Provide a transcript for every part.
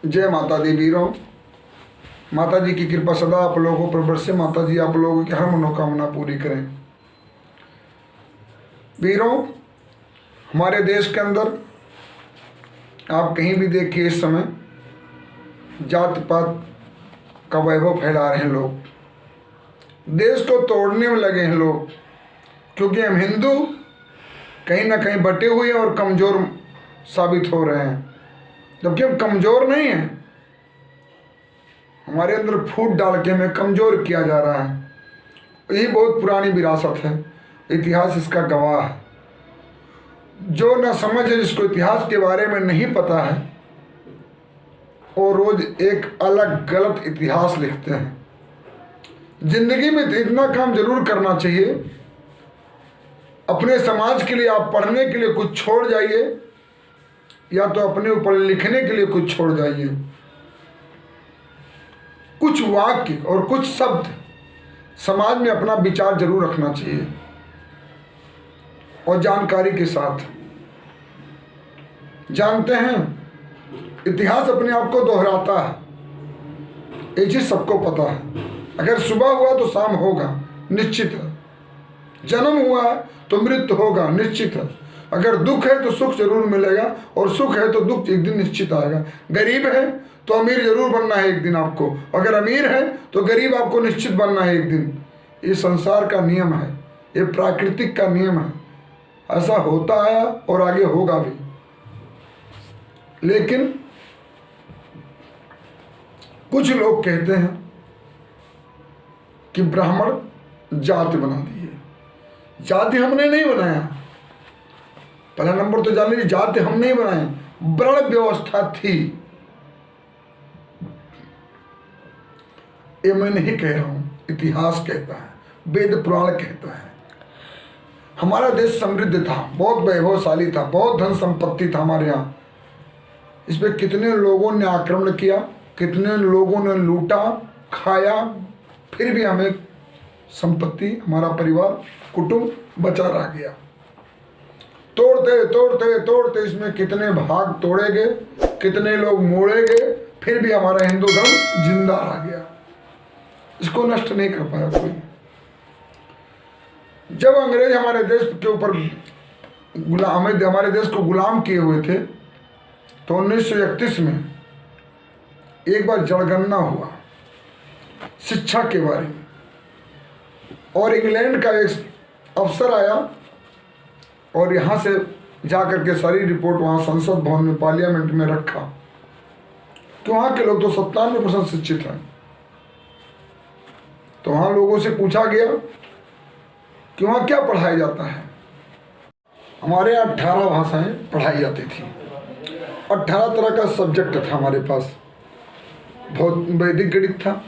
जय माता दी वीरों। माता जी की कृपा सदा आप लोगों पर बरसे। माता जी आप लोगों की हर मनोकामना पूरी करें। वीरों, हमारे देश के अंदर आप कहीं भी देखिए इस समय जात पात का वैभव फैला रहे हैं लोग। देश को तोड़ने में लगे हैं लोग, क्योंकि हम हिंदू कहीं ना कहीं बटे हुए और कमज़ोर साबित हो रहे हैं, जबकि हम कमज़ोर नहीं हैं। हमारे अंदर फूट डाल के हमें कमज़ोर किया जा रहा है। यही बहुत पुरानी विरासत है, इतिहास इसका गवाह है। जो न समझ है, जिसको इतिहास के बारे में नहीं पता है, वो रोज़ एक अलग गलत इतिहास लिखते हैं। जिंदगी में इतना काम जरूर करना चाहिए, अपने समाज के लिए आप पढ़ने के लिए कुछ छोड़ जाइए, या तो अपने ऊपर लिखने के लिए कुछ छोड़ जाइए। कुछ वाक्य और कुछ शब्द समाज में अपना विचार जरूर रखना चाहिए, और जानकारी के साथ। जानते हैं, इतिहास अपने आप को दोहराता है, ये चीज सबको पता है। अगर सुबह हुआ तो शाम होगा, निश्चित है। जन्म हुआ है तो मृत्यु होगा, निश्चित है। अगर दुख है तो सुख जरूर मिलेगा, और सुख है तो दुख एक दिन निश्चित आएगा। गरीब है तो अमीर जरूर बनना है एक दिन आपको, अगर अमीर है तो गरीब आपको निश्चित बनना है एक दिन। ये संसार का नियम है, ये प्राकृतिक का नियम है। ऐसा होता आया और आगे होगा भी। लेकिन कुछ लोग कहते हैं कि ब्राह्मण जाति बना दिए। जाति हमने नहीं बनाया। पहला नंबर तो जान लीजिए, जाति हम नहीं बनाए, वर्ण व्यवस्था थी। ये मैं नहीं कह रहा हूं, इतिहास कहता है, वेद पुराण कहता है। हमारा देश समृद्ध था, बहुत वैभवशाली था, बहुत धन संपत्ति था हमारे यहाँ। इस पे कितने लोगों ने आक्रमण किया, कितने लोगों ने लूटा खाया, फिर भी हमें संपत्ति, हमारा परिवार, कुटुंब बचा रह गया। तोड़ते तोड़ते तोड़ते इसमें कितने भाग तोड़े गए, कितने लोग मोड़े गए, फिर भी हमारा हिंदू धर्म जिंदा रह गया। इसको नष्ट नहीं कर पाया कोई। जब अंग्रेज हमारे देश के ऊपर हमारे देश को गुलाम किए हुए थे, तो 1931 में एक बार जनगणना हुआ शिक्षा के बारे में, और इंग्लैंड का एक अफसर आया और यहाँ से जाकर के सारी रिपोर्ट वहाँ संसद भवन में, पार्लियामेंट में रखा। तो वहाँ के लोग तो 97% शिक्षित हैं। तो वहाँ लोगों से पूछा गया कि वहाँ क्या पढ़ाया जाता है। हमारे यहाँ 18 भाषाएं पढ़ाई जाती थी, 18 तरह का सब्जेक्ट था हमारे पास। बहुत वैदिक गणित था,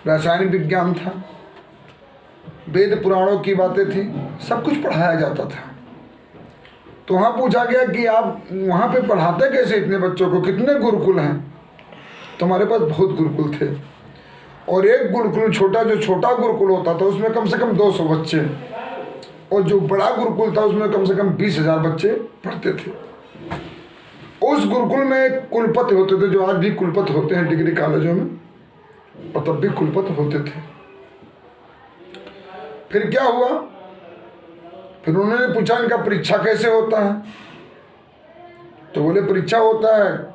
रासायनिक विज्ञान था, वेद पुराणों की बातें थी, सब कुछ पढ़ाया जाता था। तो वहाँ पूछा गया कि आप वहाँ पे पढ़ाते कैसे इतने बच्चों को, कितने गुरुकुल हैं। तो हमारे पास बहुत गुरुकुल थे, और एक गुरुकुल जो छोटा गुरुकुल होता था उसमें कम से कम 200 बच्चे, और जो बड़ा गुरुकुल था उसमें कम से कम 20,000 बच्चे पढ़ते थे। उस गुरुकुल में कुलपति होते थे, जो आज भी कुलपति होते हैं डिग्री कॉलेजों में, और तब भी कुलपति होते थे। फिर क्या हुआ, फिर उन्होंने पूछा इनका परीक्षा कैसे होता है। तो बोले परीक्षा होता है,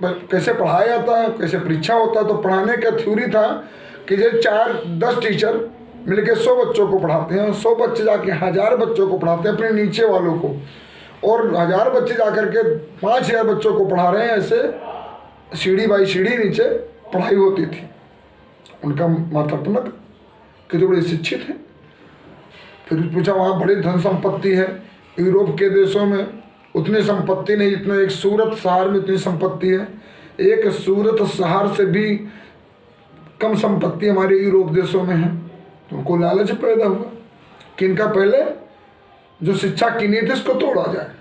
कैसे पढ़ाया जाता है, कैसे परीक्षा होता है। तो पढ़ाने का थ्योरी था कि जो 4-10 टीचर मिलके 100 बच्चों को पढ़ाते हैं, 100 बच्चे जाके 1000 बच्चों को पढ़ाते हैं, अपने नीचे वालों को, और 1000 बच्चे जाकर के 5000 बच्चों को पढ़ा रहे हैं। ऐसे सीढ़ी बाई सीढ़ी नीचे पढ़ाई होती थी। उनका माता पिता कि जो बड़े शिक्षित हैं। फिर पूछा वहाँ बड़ी धन संपत्ति है। यूरोप के देशों में उतनी संपत्ति नहीं जितना एक सूरत शहर में इतनी संपत्ति है। एक सूरत शहर से भी कम संपत्ति हमारे यूरोप देशों में है। तो उनको लालच पैदा हुआ कि इनका पहले जो शिक्षा की नीति इसको तोड़ा जाए।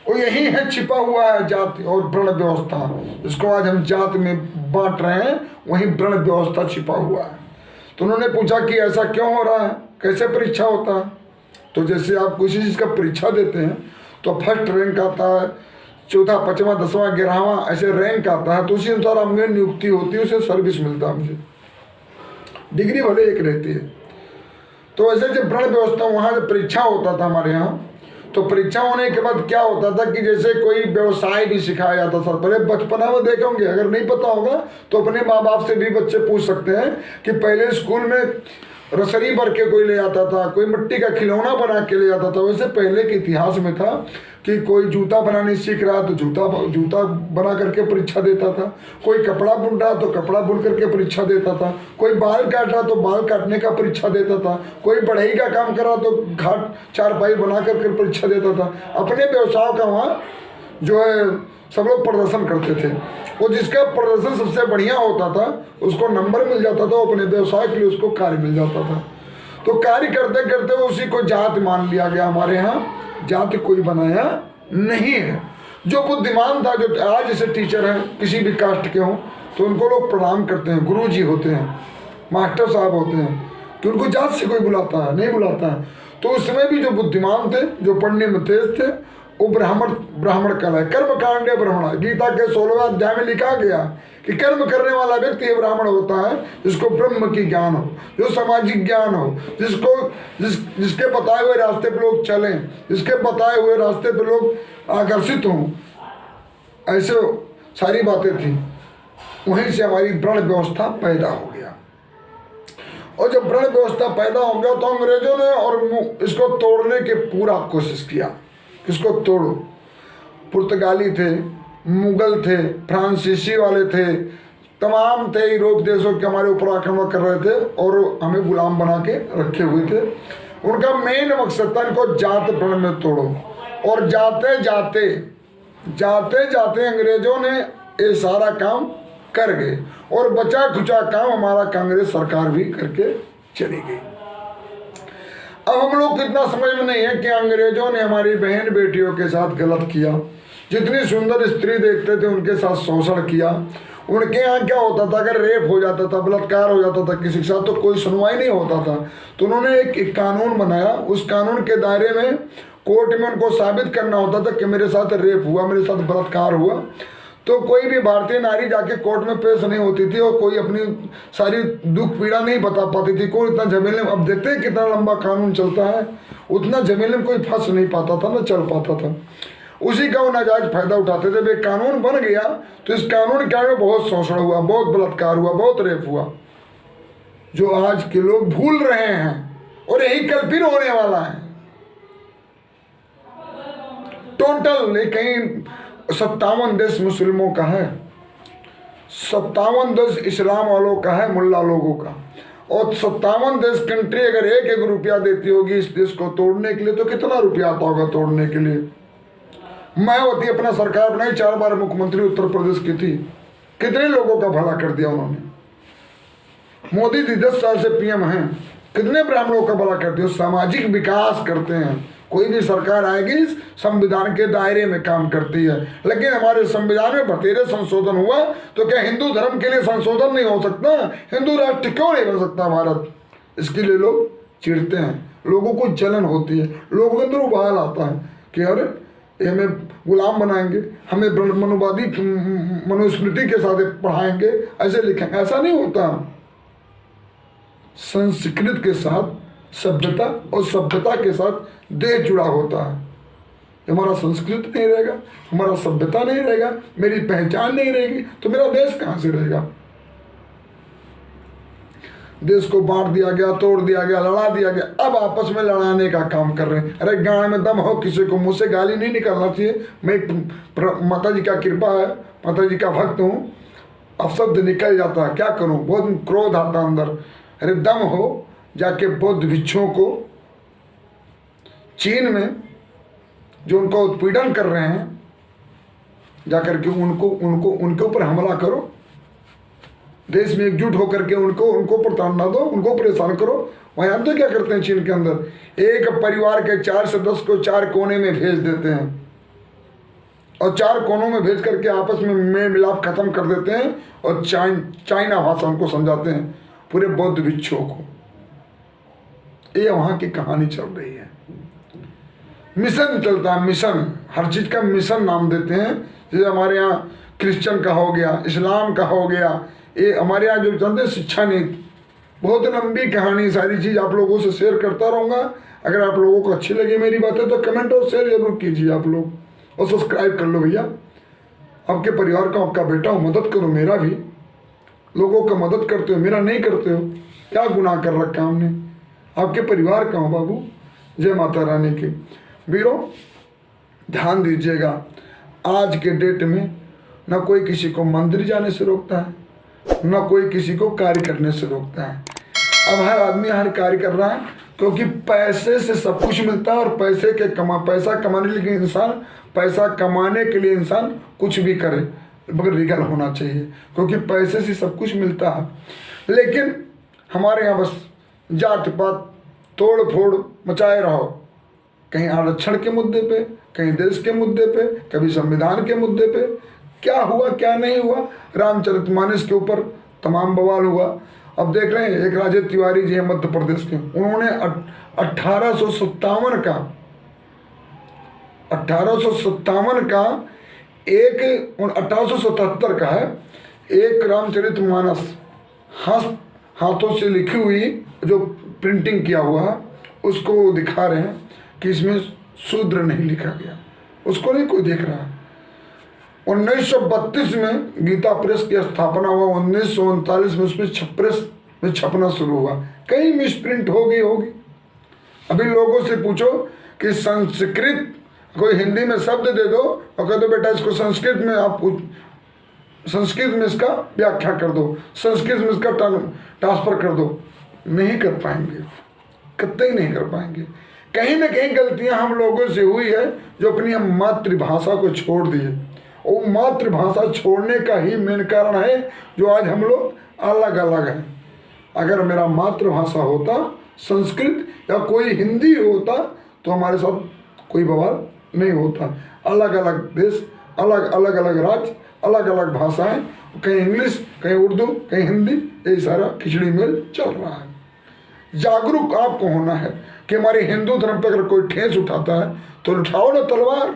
वो यही है, छिपा हुआ है जाति और वर्ण व्यवस्था, जिसको आज हम जाति में बांट रहे हैं, वही वर्ण व्यवस्था छिपा हुआ है। तो उन्होंने पूछा कि ऐसा क्यों हो रहा है, कैसे परीक्षा होता है। तो जैसे आप किसी चीज़ का परीक्षा देते हैं तो फर्स्ट रैंक आता है, चौथा, पांचवा, 10वां, 11वां ऐसे रैंक आता है, तो उसी अनुसार हमें नियुक्ति होती है, उसे सर्विस मिलता है मुझे। डिग्री भले एक रहती है। तो ऐसे जब वर्ण व्यवस्था, वहाँ जब परीक्षा होता था हमारे यहाँ, तो परीक्षा होने के बाद क्या होता था कि जैसे कोई व्यवसाय भी सिखाया जाता था। पहले बचपना में देखे होंगे, अगर नहीं पता होगा तो अपने माँ बाप से भी बच्चे पूछ सकते हैं कि पहले स्कूल में रसरी भर के कोई ले आता था, कोई मिट्टी का खिलौना बना के ले आता था। वैसे पहले के इतिहास में था कि कोई जूता बनाने सीख रहा तो जूता बना करके परीक्षा देता था, कोई कपड़ा बुन रहा तो कपड़ा बुन करके परीक्षा देता था, कोई बाल काट रहा तो बाल काटने का परीक्षा देता था, कोई बढ़ई का काम कर रहा तो घाट चारपाई बना करके परीक्षा देता था। अपने व्यवसाय का वहाँ जो है सब लोग प्रदर्शन करते थे, और जिसका प्रदर्शन सबसे बढ़िया होता था उसको नंबर मिल जाता था, अपने व्यवसाय के लिए उसको कार्य मिल जाता था। तो कार्य करते करते वो उसी को जात मान लिया गया। हमारे यहाँ जाति कोई बनाया नहीं है। जो बुद्धिमान था, जो आज जैसे टीचर हैं किसी भी कास्ट के हों तो उनको लोग प्रणाम करते हैं, गुरु जी होते हैं, मास्टर साहब होते हैं, कि उनको जात से कोई बुलाता है नहीं बुलाता है। तो उस समय भी जो बुद्धिमान थे, जो पढ़ने में तेज थे, वो ब्राह्मण कहलाए। कर्म कांडे ब्राह्मण, गीता के 16वें अध्याय में लिखा गया कि कर्म करने वाला व्यक्ति ये ब्राह्मण होता है जिसको ब्रह्म की ज्ञान हो, जो सामाजिक ज्ञान हो, जिसके बताए हुए रास्ते पे लोग चलें, जिसके बताए हुए रास्ते पे लोग आकर्षित हों। ऐसे सारी बातें थी। वहीं से हमारी वर्ण व्यवस्था पैदा हो गया। और जब वर्ण व्यवस्था पैदा हो गया तो अंग्रेजों ने और इसको तोड़ने की पूरा कोशिश किया। किसको तोड़ो? पुर्तगाली थे, मुगल थे, फ्रांसीसी वाले थे, तमाम थे यूरोप देशों के हमारे ऊपर आक्रमण कर रहे थे और हमें गुलाम बना के रखे हुए थे। उनका मेन मकसद था इनको जात वर्ण में तोड़ो। और जाते जाते अंग्रेजों ने ये सारा काम कर गए और बचा खुचा काम हमारा कांग्रेस सरकार भी करके चली गई। अब हम लोग कितना समझ में नहीं है कि अंग्रेजों ने हमारी बहन बेटियों के साथ गलत किया। जितनी सुंदर स्त्री देखते थे उनके साथ शोषण किया। उनके यहाँ क्या होता था, अगर रेप हो जाता था, बलात्कार हो जाता था किसी के साथ, तो कोई सुनवाई नहीं होता था। तो उन्होंने एक कानून बनाया। उस कानून के दायरे में कोर्ट में उनको साबित करना होता था कि मेरे साथ रेप हुआ, मेरे साथ बलात्कार हुआ। तो कोई भी भारतीय नारी जाके कोर्ट में पेश नहीं होती थी और कोई अपनी सारी दुख पीड़ा नहीं बता पाती थी। कोई इतना झमेले में, अब देखते हैं कितना लंबा कानून चलता है, उतना झमेले में कोई फंस नहीं पाता था, ना चल पाता था। उसी का वो नाजायज फायदा उठाते थे। भाई कानून बन गया तो इस कानून के आगे बहुत शोषण हुआ, बहुत बलात्कार हुआ, बहुत रेप हुआ, जो आज के लोग भूल रहे हैं और यही कल फिर होने वाला है। टोटल कहीं 57 देश मुस्लिमों का है, 57 देश इस्लाम वालों का है, मुल्ला लोगों का। और 57 देश कंट्री अगर एक रुपया देती होगी इस देश को तोड़ने के लिए तो कितना रुपया आता होगा तोड़ने के लिए। मायावती अपना सरकार बनाई, 4 बार मुख्यमंत्री उत्तर प्रदेश की थी, कितने लोगों का भला कर दिया उन्होंने। मोदी जी 10 साल से पीएम हैं, कितने ब्राह्मणों का भला कर दिया। सामाजिक विकास करते हैं। कोई भी सरकार आएगी संविधान के दायरे में काम करती है। लेकिन हमारे संविधान में बतेरे संशोधन हुआ तो क्या हिंदू धर्म के लिए संशोधन नहीं हो सकता? हिंदू राष्ट्र क्यों नहीं बन सकता भारत? इसके लिए लोग चिढ़ते हैं, लोगों को जलन होती है, लोगों के अंदर उबाल आता है कि अरे ये हमें गुलाम बनाएंगे, हमें मनुवादी मनुस्मृति के साथ पढ़ाएंगे, ऐसे लिखेंगे। ऐसा नहीं होता। संस्कृत के साथ सभ्यता और सभ्यता के साथ देश जुड़ा होता है। हमारा संस्कृत नहीं रहेगा, हमारा सभ्यता नहीं रहेगा, मेरी पहचान नहीं रहेगी तो मेरा देश कहाँ से रहेगा? देश को बांट दिया गया, तोड़ दिया गया, लड़ा दिया गया, अब आपस में लड़ाने का काम कर रहे हैं। अरे गाँव में दम हो, किसी को मुँह से गाली नहीं निकलना चाहिए। मैं माता जी का कृपा है, माता जी का भक्त हूँ, अब शब्द निकल जाता है, क्या करूँ, बहुत क्रोध आता अंदर। अरे दम हो, जाके बौद्ध भिक्षुओं को चीन में जो उनका उत्पीड़न कर रहे हैं, जाकर के उनके ऊपर हमला करो। देश में एकजुट होकर के उनको प्रताड़ना दो, उनको परेशान करो। वहाँ तो क्या करते हैं चीन के अंदर, एक परिवार के 4 सदस्य को 4 कोने में भेज देते हैं और 4 कोनों में भेज करके आपस में मेल मिलाप खत्म कर देते हैं और चाइना भाषा उनको समझाते हैं, पूरे बौद्ध भिक्षुओं को। ये वहाँ की कहानी चल रही है। मिशन चलता है, मिशन, हर चीज़ का मिशन नाम देते हैं। जैसे हमारे यहाँ क्रिश्चियन का हो गया, इस्लाम का हो गया, ये हमारे यहाँ जो चलते शिक्षा नीति, बहुत लंबी कहानी, सारी चीज़ आप लोगों से शेयर करता रहूँगा। अगर आप लोगों को अच्छी लगी मेरी बातें तो कमेंट और शेयर जरूर कीजिए आप लोग, और सब्सक्राइब कर लो भैया। आपके परिवार का आपका बेटा हो, मदद करो मेरा भी। लोगों का मदद करते हो, मेरा नहीं करते हो, क्या गुनाह कर रखा हमने? आपके परिवार का हो बाबू। जय माता रानी की। वीरों ध्यान दीजिएगा, आज के डेट में ना कोई किसी को मंदिर जाने से रोकता है, ना कोई किसी को कार्य करने से रोकता है। अब हर आदमी हर कार्य कर रहा है, क्योंकि पैसे से सब कुछ मिलता है, और पैसा कमाने के लिए इंसान, पैसा कमाने के लिए इंसान कुछ भी करे, मगर लीगल होना चाहिए, क्योंकि पैसे से सब कुछ मिलता है। लेकिन हमारे यहाँ बस जात पात तोड़ फोड़ मचाए रहो, कहीं आरक्षण के मुद्दे पे, कहीं देश के मुद्दे पे, कभी संविधान के मुद्दे पे। क्या हुआ क्या नहीं हुआ, रामचरितमानस के ऊपर तमाम बवाल हुआ। अब देख रहे हैं, एक राजे तिवारी जी हैं मध्य प्रदेश के, उन्होंने 1857 का एक 1877 का है एक रामचरितमानस हाथों से लिखी हुई जो प्रिंटिंग किया हुआ है, उसको दिखा रहे हैं कि इसमें शूद्र नहीं लिखा गया, उसको नहीं कोई देख रहा है। 1932 में गीता प्रेस की स्थापना हुआ, 1939 में उसमें प्रेस में छपना शुरू हुआ। कहीं मिसप्रिंट हो गई होगी। अभी लोगों से पूछो कि संस्कृत, कोई हिंदी में शब्द दे दो और कह दो बेटा इसको संस्कृत में आप संस्कृत में इसका व्याख्या कर दो, संस्कृत में इसका ट्रांसफर कर दो, नहीं कर पाएंगे, कतई नहीं कर पाएंगे। कहीं ना कहीं गलतियां हम लोगों से हुई है, जो अपनी मातृभाषा को छोड़ दिए। वो मातृभाषा छोड़ने का ही मेन कारण है जो आज हम लोग अलग अलग हैं। अगर मेरा मातृभाषा होता संस्कृत या कोई हिंदी होता तो हमारे साथ कोई बवाल नहीं होता। अलग अलग देश, अलग अलग राज्य, अलग अलग भाषाएं, कहीं इंग्लिश, कहीं उर्दू, कहीं हिंदी, यही सारा खिचड़ी मेल चल रहा है। जागरूक आपको होना है कि हमारे हिंदू धर्म पर अगर कोई ठेस उठाता है तो उठाओ ना तलवार,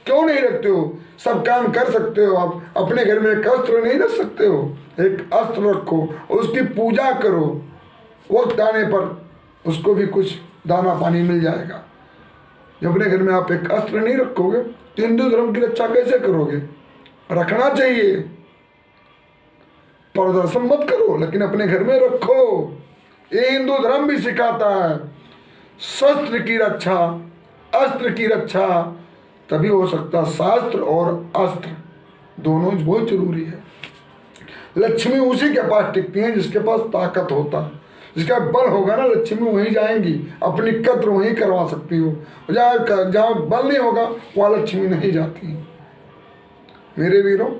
क्यों नहीं रखते हो? सब काम कर सकते हो आप, अपने घर में एक अस्त्र नहीं रख सकते हो? एक अस्त्र रखो, उसकी पूजा करो, वक्त आने पर उसको भी कुछ दाना पानी मिल जाएगा। जब अपने घर में आप एक अस्त्र नहीं रखोगे तो हिंदू धर्म की रक्षा कैसे करोगे? रखना चाहिए, प्रदर्शन मत करो, लेकिन अपने घर में रखो। ये हिंदू धर्म भी सिखाता है, शस्त्र की रक्षा, अस्त्र की रक्षा तभी हो सकता। शास्त्र और अस्त्र दोनों बहुत जरूरी है। लक्ष्मी उसी के पास टिकती है जिसके पास ताकत होता है, जिसका बल होगा ना, लक्ष्मी वहीं जाएंगी, अपनी कद्र वहीं करवा सकती हो। जहाँ बल नहीं होगा वहाँ लक्ष्मी नहीं जाती। मेरे वीरों,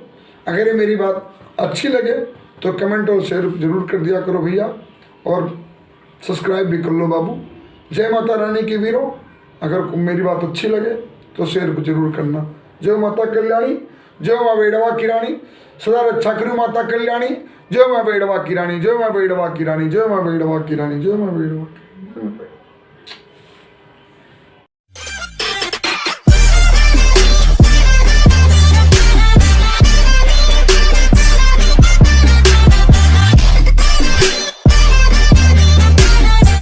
अगर ये मेरी बात अच्छी लगे तो कमेंट और शेयर जरूर कर दिया करो भैया, और सब्सक्राइब भी कर लो बाबू। जय माता रानी की वीरों, अगर मेरी बात अच्छी लगे तो शेयर जरूर करना। जय माता कल्याणी, जय माँ बेड़वा की रानी, सदा रक्षा करो माता कल्याणी। जय माँ बेड़वा की रानी, जय माँ बेड़वा की रानी, जय माँ बेड़वा की रानी, जय माँ बेड़वा की रानी।